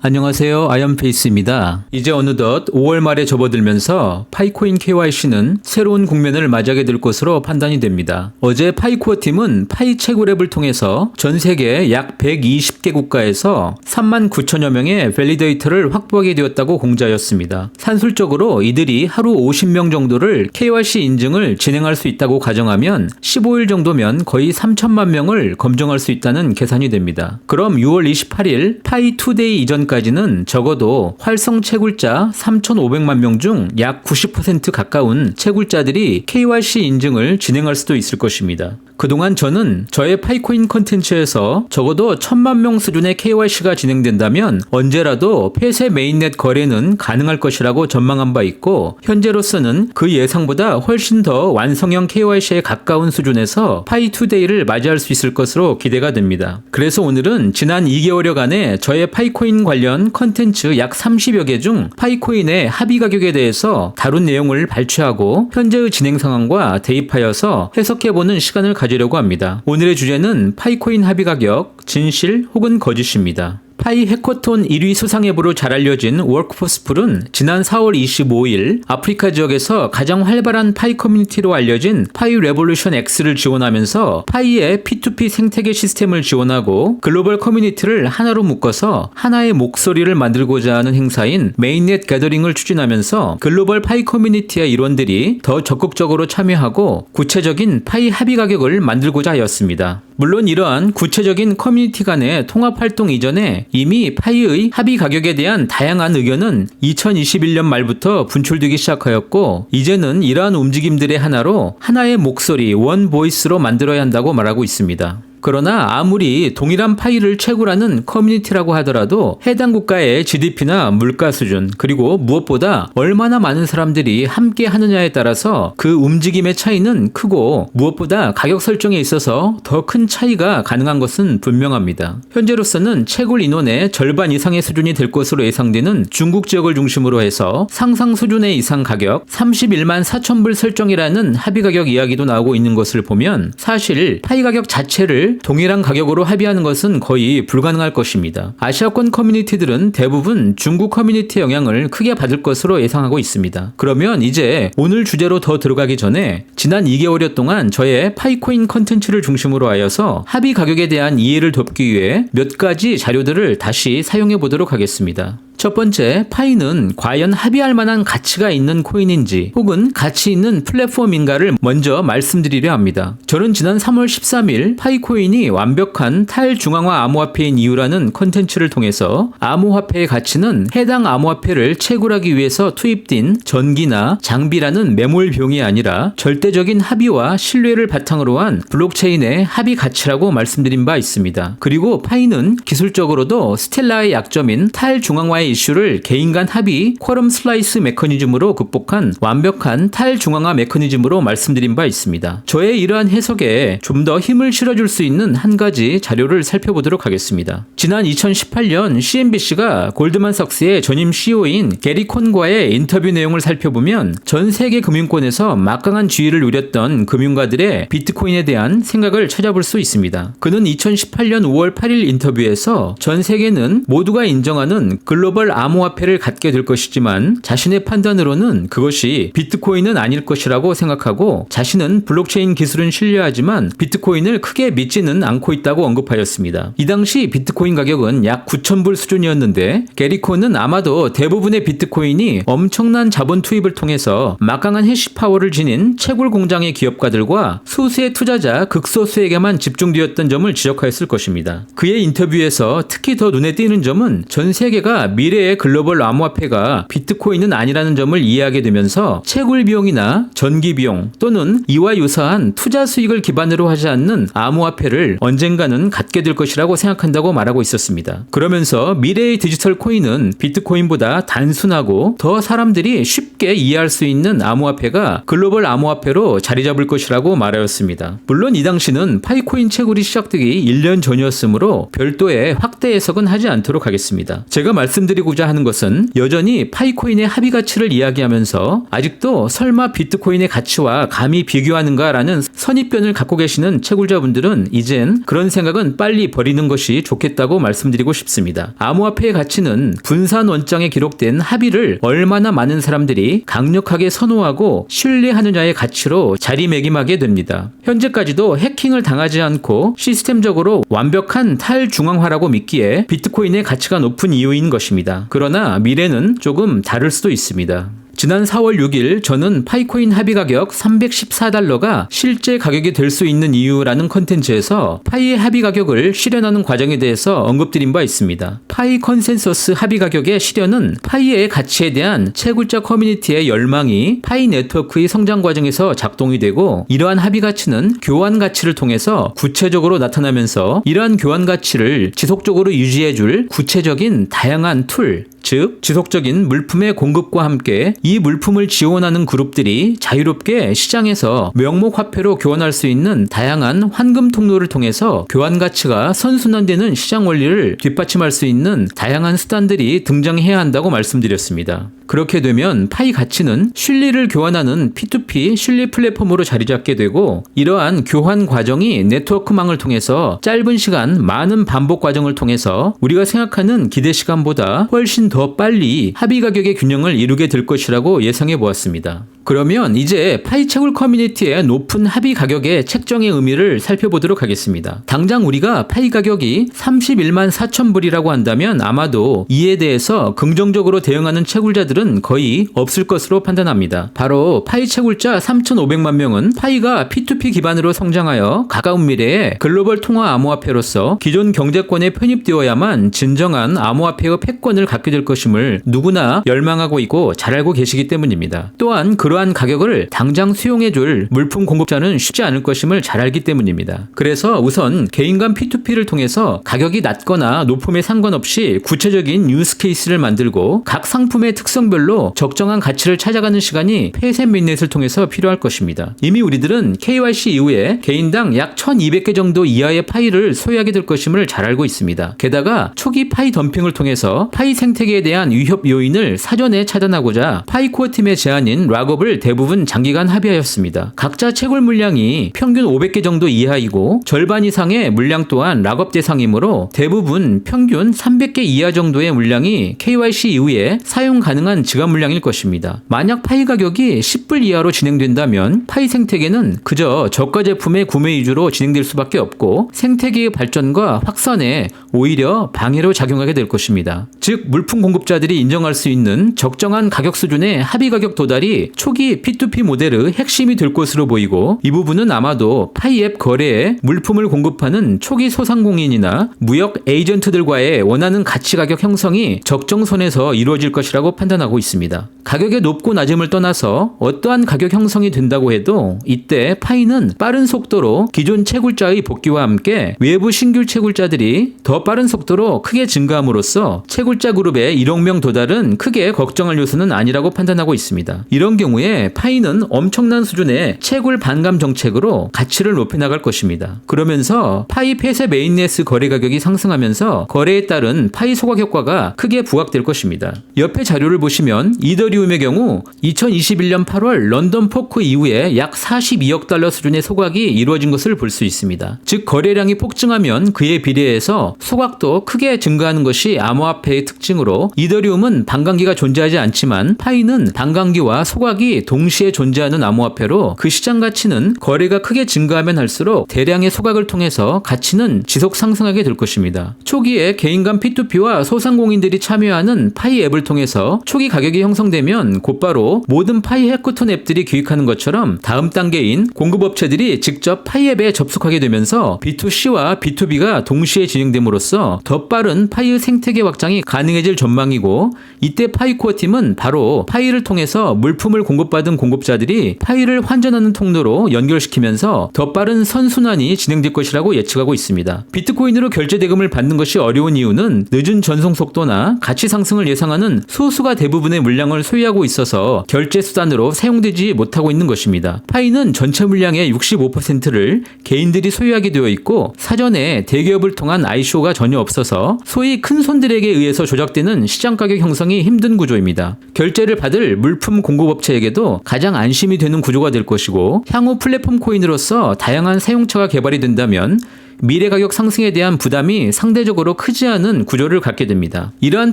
안녕하세요. 아이언페이스입니다. 이제 어느덧 5월 말에 접어들면서 파이코인 KYC는 새로운 국면을 맞이하게 될 것으로 판단이 됩니다. 어제 파이코어 팀은 파이 채굴 앱을 통해서 전 세계 약 120개 국가에서 3만 9천여 명의 밸리데이터를 확보하게 되었다고 공지하였습니다. 산술적으로 이들이 하루 50명 정도를 KYC 인증을 진행할 수 있다고 가정하면 15일 정도면 거의 3천만 명을 검증할 수 있다는 계산이 됩니다. 그럼 6월 28일 파이 투데이 이전까지는 적어도 활성 채굴자 3,500만 명 중 약 90% 가까운 채굴자들이 KYC 인증을 진행할 수도 있을 것입니다. 그동안 저는 저의 파이코인 컨텐츠에서 적어도 1,000만 명 수준의 KYC가 진행된다면 언제라도 폐쇄 메인넷 거래는 가능할 것이라고 전망한 바 있고, 현재로서는 그 예상보다 훨씬 더 완성형 KYC에 가까운 수준에서 파이투데이를 맞이할 수 있을 것으로 기대가 됩니다. 그래서 오늘은 지난 2개월여간의 저의 파이코인 관련 컨텐츠 약 30여 개 중 파이코인의 합의 가격에 대해서 다룬 내용을 발췌하고 현재의 진행 상황과 대입하여서 해석해보는 시간을 가지려고 합니다. 오늘의 주제는 파이코인 합의 가격, 진실 혹은 거짓입니다. 파이 해커톤 1위 수상 앱으로 잘 알려진 워크포스풀은 지난 4월 25일 아프리카 지역에서 가장 활발한 파이 커뮤니티로 알려진 파이 레볼루션 X를 지원하면서 파이의 P2P 생태계 시스템을 지원하고 글로벌 커뮤니티를 하나로 묶어서 하나의 목소리를 만들고자 하는 행사인 메인넷 게더링을 추진하면서 글로벌 파이 커뮤니티의 일원들이 더 적극적으로 참여하고 구체적인 파이 합의 가격을 만들고자 하였습니다. 물론 이러한 구체적인 커뮤니티 간의 통합 활동 이전에 이미 파이의 합의 가격에 대한 다양한 의견은 2021년 말부터 분출되기 시작하였고, 이제는 이러한 움직임들의 하나로 하나의 목소리, 원 보이스로 만들어야 한다고 말하고 있습니다. 그러나 아무리 동일한 파이를 채굴하는 커뮤니티라고 하더라도 해당 국가의 GDP나 물가 수준, 그리고 무엇보다 얼마나 많은 사람들이 함께 하느냐에 따라서 그 움직임의 차이는 크고, 무엇보다 가격 설정에 있어서 더 큰 차이가 가능한 것은 분명합니다. 현재로서는 채굴 인원의 절반 이상의 수준이 될 것으로 예상되는 중국 지역을 중심으로 해서 상상 수준의 이상 가격 31만 4천 불 설정이라는 합의 가격 이야기도 나오고 있는 것을 보면 사실 파이 가격 자체를 동일한 가격으로 합의하는 것은 거의 불가능할 것입니다. 아시아권 커뮤니티들은 대부분 중국 커뮤니티의 영향을 크게 받을 것으로 예상하고 있습니다. 그러면 이제 오늘 주제로 더 들어가기 전에 지난 2개월여 동안 저의 파이코인 컨텐츠를 중심으로 하여서 합의 가격에 대한 이해를 돕기 위해 몇 가지 자료들을 다시 사용해 보도록 하겠습니다. 첫 번째, 파이는 과연 합의할 만한 가치가 있는 코인인지 혹은 가치 있는 플랫폼인가를 먼저 말씀드리려 합니다. 저는 지난 3월 13일 파이코인이 완벽한 탈중앙화 암호화폐인 이유라는 컨텐츠를 통해서 암호화폐의 가치는 해당 암호화폐를 채굴하기 위해서 투입된 전기나 장비라는 매몰 비용이 아니라 절대적인 합의와 신뢰를 바탕으로 한 블록체인의 합의 가치라고 말씀드린 바 있습니다. 그리고 파이는 기술적으로도 스텔라의 약점인 탈중앙화의 이슈를 개인 간 합의 쿼럼 슬라이스 메커니즘으로 극복한 완벽한 탈중앙화 메커니즘으로 말씀드린 바 있습니다. 저의 이러한 해석에 좀 더 힘을 실어줄 수 있는 한 가지 자료를 살펴보도록 하겠습니다. 지난 2018년 CNBC가 골드만삭스의 전임 CEO인 게리 콘과의 인터뷰 내용을 살펴보면 전 세계 금융권에서 막강한 지위를 누렸던 금융가들의 비트코인에 대한 생각을 찾아볼 수 있습니다. 그는 2018년 5월 8일 인터뷰에서 전 세계는 모두가 인정하는 글로벌 암호화폐를 갖게 될 것이지만 자신의 판단으로는 그것이 비트코인은 아닐 것이라고 생각하고, 자신은 블록체인 기술은 신뢰하지만 비트코인을 크게 믿지는 않고 있다고 언급하였습니다. 이 당시 비트코인 가격은 약 9,000불 수준이었는데 게리콘은 아마도 대부분의 비트코인이 엄청난 자본 투입을 통해서 막강한 해시파워를 지닌 채굴 공장의 기업가들과 소수의 투자자 극소수에게만 집중되었던 점을 지적하였을 것입니다. 그의 인터뷰에서 특히 더 눈에 띄는 점은 전 세계가 미래의 글로벌 암호화폐가 비트코인은 아니라는 점을 이해하게 되면서 채굴 비용이나 전기 비용 또는 이와 유사한 투자 수익을 기반으로 하지 않는 암호화폐를 언젠가는 갖게 될 것이라고 생각한다고 말하고 있었습니다. 그러면서 미래의 디지털 코인은 비트코인보다 단순하고 더 사람들이 쉽게 이해할 수 있는 암호화폐가 글로벌 암호화폐로 자리 잡을 것이라고 말하였습니다. 물론 이 당시는 파이코인 채굴이 시작되기 1년 전이었으므로 별도의 확대 해석은 하지 않도록 하겠습니다. 제가 말씀드린 보여드리고자 하는 것은 여전히 파이코인의 합의 가치를 이야기하면서 아직도 설마 비트코인의 가치와 감히 비교하는가라는 선입견을 갖고 계시는 채굴자분들은 이젠 그런 생각은 빨리 버리는 것이 좋겠다고 말씀드리고 싶습니다. 암호화폐의 가치는 분산 원장에 기록된 합의를 얼마나 많은 사람들이 강력하게 선호하고 신뢰하느냐의 가치로 자리매김하게 됩니다. 현재까지도 해킹을 당하지 않고 시스템적으로 완벽한 탈중앙화라고 믿기에 비트코인의 가치가 높은 이유인 것입니다. 그러나 미래는 조금 다를 수도 있습니다. 지난 4월 6일 저는 파이코인 합의 가격 $314가 실제 가격이 될 수 있는 이유라는 컨텐츠에서 파이의 합의 가격을 실현하는 과정에 대해서 언급드린 바 있습니다. 파이 컨센서스 합의 가격의 실현은 파이의 가치에 대한 채굴자 커뮤니티의 열망이 파이 네트워크의 성장 과정에서 작동이 되고 이러한 합의 가치는 교환 가치를 통해서 구체적으로 나타나면서 이러한 교환 가치를 지속적으로 유지해줄 구체적인 다양한 툴, 즉 지속적인 물품의 공급과 함께 이 물품을 지원하는 그룹들이 자유롭게 시장에서 명목 화폐로 교환할 수 있는 다양한 환금 통로를 통해서 교환 가치가 선순환되는 시장 원리를 뒷받침할 수 있는 다양한 수단들이 등장해야 한다고 말씀드렸습니다. 그렇게 되면 파이 가치는 실리를 교환하는 P2P 실리 플랫폼으로 자리 잡게 되고 이러한 교환 과정이 네트워크망을 통해서 짧은 시간 많은 반복 과정을 통해서 우리가 생각하는 기대 시간보다 훨씬 더 빨리 합의 가격의 균형을 이루게 될 것이라고 예상해 보았습니다. 그러면 이제 파이 채굴 커뮤니티의 높은 합의 가격의 책정의 의미를 살펴보도록 하겠습니다. 당장 우리가 파이 가격이 31만 4천 불이라고 한다면 아마도 이에 대해서 긍정적으로 대응하는 채굴자들은 거의 없을 것으로 판단합니다. 바로 파이 채굴자 3,500만 명은 파이가 P2P 기반으로 성장하여 가까운 미래에 글로벌 통화 암호화폐로서 기존 경제권에 편입되어야만 진정한 암호화폐의 패권을 갖게 될 것임을 누구나 열망하고 있고 잘 알고 계시기 때문입니다. 또한 그러한 가격을 당장 수용해줄 물품 공급자는 쉽지 않을 것임을 잘 알기 때문입니다. 그래서 우선 개인 간 P2P를 통해서 가격이 낮거나 높음에 상관없이 구체적인 유스 케이스를 만들고 각 상품의 특성별로 적정한 가치를 찾아가는 시간이 폐쇄 민넷을 통해서 필요할 것입니다. 이미 우리들은 KYC 이후에 개인당 약 1200개 정도 이하의 파이를 소유하게 될 것임을 잘 알고 있습니다. 게다가 초기 파이 덤핑을 통해서 파이 생태계에 대한 위협 요인을 사전에 차단하고자 파이코어 팀의 제안인 락업을 대부분 장기간 합의하였습니다. 각자 채굴 물량이 평균 500개 정도 이하이고 절반 이상의 물량 또한 락업 대상이므로 대부분 평균 300개 이하 정도의 물량이 KYC 이후에 사용 가능한 지갑 물량일 것입니다. 만약 파이 가격이 10불 이하로 진행된다면 파이 생태계는 그저 저가 제품의 구매 위주로 진행될 수밖에 없고 생태계의 발전과 확산에 오히려 방해로 작용하게 될 것입니다. 즉 물품 공급자들이 인정할 수 있는 적정한 가격 수준의 합의 가격 도달이 초기 P2P 모델의 핵심이 될 것으로 보이고 이 부분은 아마도 파이 앱 거래에 물품을 공급하는 초기 소상공인이나 무역 에이전트들과의 원하는 가치 가격 형성이 적정선에서 이루어질 것이라고 판단하고 있습니다. 가격의 높고 낮음을 떠나서 어떠한 가격 형성이 된다고 해도 이때 파이는 빠른 속도로 기존 채굴자의 복귀와 함께 외부 신규 채굴자들이 더 빠른 속도로 크게 증가함으로써 채굴자 그룹의 1억 명 도달은 크게 걱정할 요소는 아니라고 판단하고 있습니다. 이런 경우에 파이는 엄청난 수준의 채굴 반감 정책으로 가치를 높여 나갈 것입니다. 그러면서 파이 폐쇄 메인넷 거래 가격이 상승하면서 거래에 따른 파이 소각 효과가 크게 부각될 것입니다. 옆에 자료를 보시면 이더리움의 경우 2021년 8월 런던 포크 이후에 약 42억 달러 수준의 소각이 이루어진 것을 볼 수 있습니다. 즉 거래량이 폭증하면 그에 비례해서 소각도 크게 증가하는 것이 암호화폐의 특징으로 이더리움은 반감기가 존재하지 않지만 파이는 반감기와 소각이 동시에 존재하는 암호화폐로 그 시장 가치는 거래가 크게 증가하면 할수록 대량의 소각을 통해서 가치는 지속 상승하게 될 것입니다. 초기에 개인 간 P2P와 소상공인들이 참여하는 파이 앱을 통해서 초기 가격이 형성되면 곧바로 모든 파이 해커톤 앱들이 기획하는 것처럼 다음 단계인 공급업체들이 직접 파이 앱에 접속하게 되면서 B2C와 B2B가 동시에 진행됨으로써 더 빠른 파이의 생태계 확장이 가능해질 전망이고 이때 파이코어 팀은 바로 파이를 통해서 물품을 공급받은 공급자들이 파이를 환전하는 통로로 연결시키면서 더 빠른 선순환이 진행될 것이라고 예측하고 있습니다. 비트코인으로 결제 대금을 받는 것이 어려운 이유는 늦은 전송 속도나 가치 상승을 예상하는 소수가 대부분의 물량을 소유하고 있어서 결제 수단으로 사용되지 못하고 있는 것입니다. 파이는 전체 물량의 65%를 개인들이 소유하게 되어 있고 사전에 대기업을 통한 ICO가 전혀 없어서 소위 큰 손들에게 의해서 조작되는 시장 가격 형성이 힘든 구조입니다. 결제를 받을 물품 공급업체에게도 가장 안심이 되는 구조가 될 것이고 향후 플랫폼 코인으로서 다양한 사용처가 개발이 된다면 미래 가격 상승에 대한 부담이 상대적으로 크지 않은 구조를 갖게 됩니다. 이러한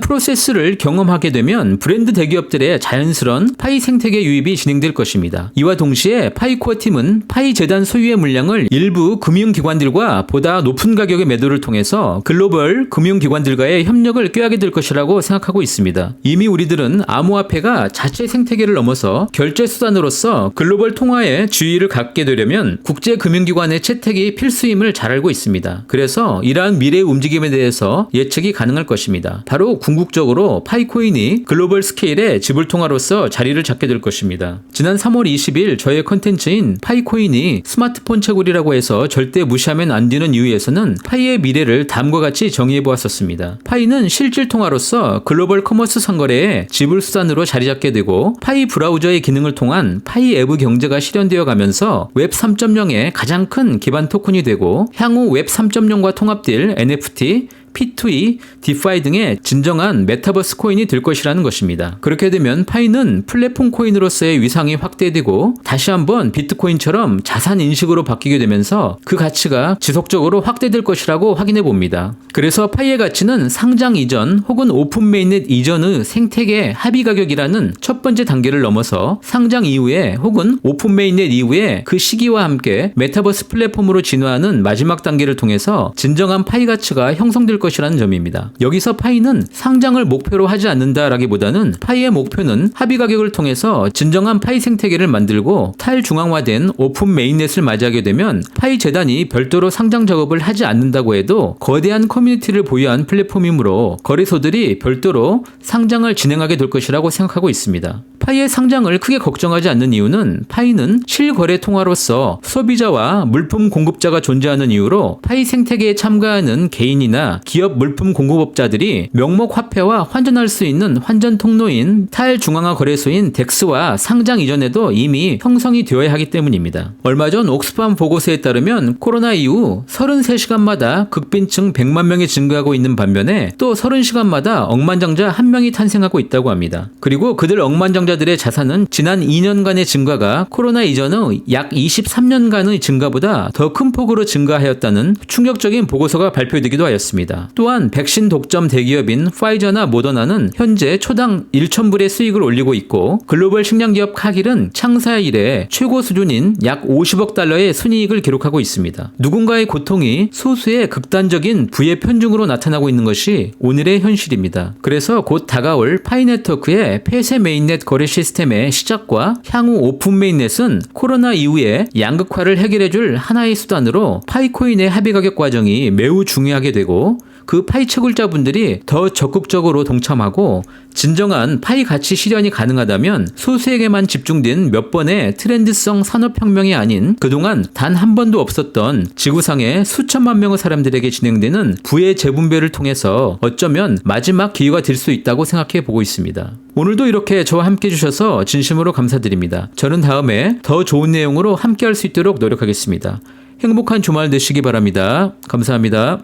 프로세스를 경험하게 되면 브랜드 대기업들의 자연스러운 파이 생태계 유입이 진행될 것입니다. 이와 동시에 파이코어 팀은 파이 재단 소유의 물량을 일부 금융기관들과 보다 높은 가격의 매도를 통해서 글로벌 금융기관들과의 협력을 꾀하게 될 것이라고 생각하고 있습니다. 이미 우리들은 암호화폐가 자체 생태계를 넘어서 결제 수단으로서 글로벌 통화의 지위를 갖게 되려면 국제 금융기관의 채택이 필수임을 잘 알고 있습니다. 그래서 이러한 미래의 움직임에 대해서 예측이 가능할 것입니다. 바로 궁극적으로 파이코인이 글로벌 스케일의 지불통화로서 자리를 잡게 될 것입니다. 지난 3월 20일 저의 컨텐츠인 파이코인이 스마트폰 채굴이라고 해서 절대 무시하면 안 되는 이유에서는 파이의 미래를 다음과 같이 정의해 보았었습니다. 파이는 실질통화로서 글로벌 커머스 상거래의 지불수단으로 자리 잡게 되고 파이 브라우저의 기능을 통한 파이 앱의 경제가 실현되어 가면서 웹 3.0의 가장 큰 기반 토큰이 되고 향후 웹 3.0과 통합될 NFT, P2E, 디파이 등의 진정한 메타버스 코인이 될 것이라는 것입니다. 그렇게 되면 파이는 플랫폼 코인으로서의 위상이 확대되고 다시 한번 비트코인처럼 자산 인식으로 바뀌게 되면서 그 가치가 지속적으로 확대될 것이라고 확인해 봅니다. 그래서 파이의 가치는 상장 이전 혹은 오픈 메인넷 이전의 생태계 합의 가격이라는 첫 번째 단계를 넘어서 상장 이후에 혹은 오픈 메인넷 이후에 그 시기와 함께 메타버스 플랫폼으로 진화하는 마지막 단계를 통해서 진정한 파이 가치가 형성될 것이라는 점입니다. 여기서 파이는 상장을 목표로 하지 않는다라기보다는 파이의 목표는 합의 가격을 통해서 진정한 파이 생태계를 만들고 탈중앙화된 오픈 메인넷을 맞이하게 되면 파이 재단이 별도로 상장 작업을 하지 않는다고 해도 거대한 커뮤니티를 보유한 플랫폼이므로 거래소들이 별도로 상장을 진행하게 될 것이라고 생각하고 있습니다. 파이의 상장을 크게 걱정하지 않는 이유는 파이는 실거래 통화로서 소비자와 물품 공급자가 존재하는 이유로 파이 생태계에 참가하는 개인이나 기업 물품 공급업자들이 명목 화폐와 환전할 수 있는 환전 통로인 탈중앙화 거래소인 덱스와 상장 이전에도 이미 형성이 되어야 하기 때문입니다. 얼마 전 옥스팜 보고서에 따르면 코로나 이후 33시간마다 극빈층 100만 명이 증가하고 있는 반면에 또 30시간마다 억만장자 1명이 탄생하고 있다고 합니다. 그리고 그들 억만장자들의 자산은 지난 2년간의 증가가 코로나 이전의 약 23년간의 증가보다 더 큰 폭으로 증가하였다는 충격적인 보고서가 발표되기도 하였습니다. 또한 백신 독점 대기업인 파이저나 모더나는 현재 초당 1,000불의 수익을 올리고 있고 글로벌 식량기업 카길은 창사 이래 최고 수준인 약 50억 달러의 순이익을 기록하고 있습니다. 누군가의 고통이 소수의 극단적인 부의 편중으로 나타나고 있는 것이 오늘의 현실입니다. 그래서 곧 다가올 파이 네트워크의 폐쇄 메인넷 거래 시스템의 시작과 향후 오픈 메인넷은 코로나 이후에 양극화를 해결해줄 하나의 수단으로 파이코인의 합의 가격 과정이 매우 중요하게 되고 그 파이 채굴자분들이 더 적극적으로 동참하고 진정한 파이 가치 실현이 가능하다면 소수에게만 집중된 몇 번의 트렌드성 산업혁명이 아닌 그동안 단 한 번도 없었던 지구상의 수천만 명의 사람들에게 진행되는 부의 재분배를 통해서 어쩌면 마지막 기회가 될 수 있다고 생각해 보고 있습니다. 오늘도 이렇게 저와 함께 해주셔서 진심으로 감사드립니다. 저는 다음에 더 좋은 내용으로 함께 할 수 있도록 노력하겠습니다. 행복한 주말 되시기 바랍니다. 감사합니다.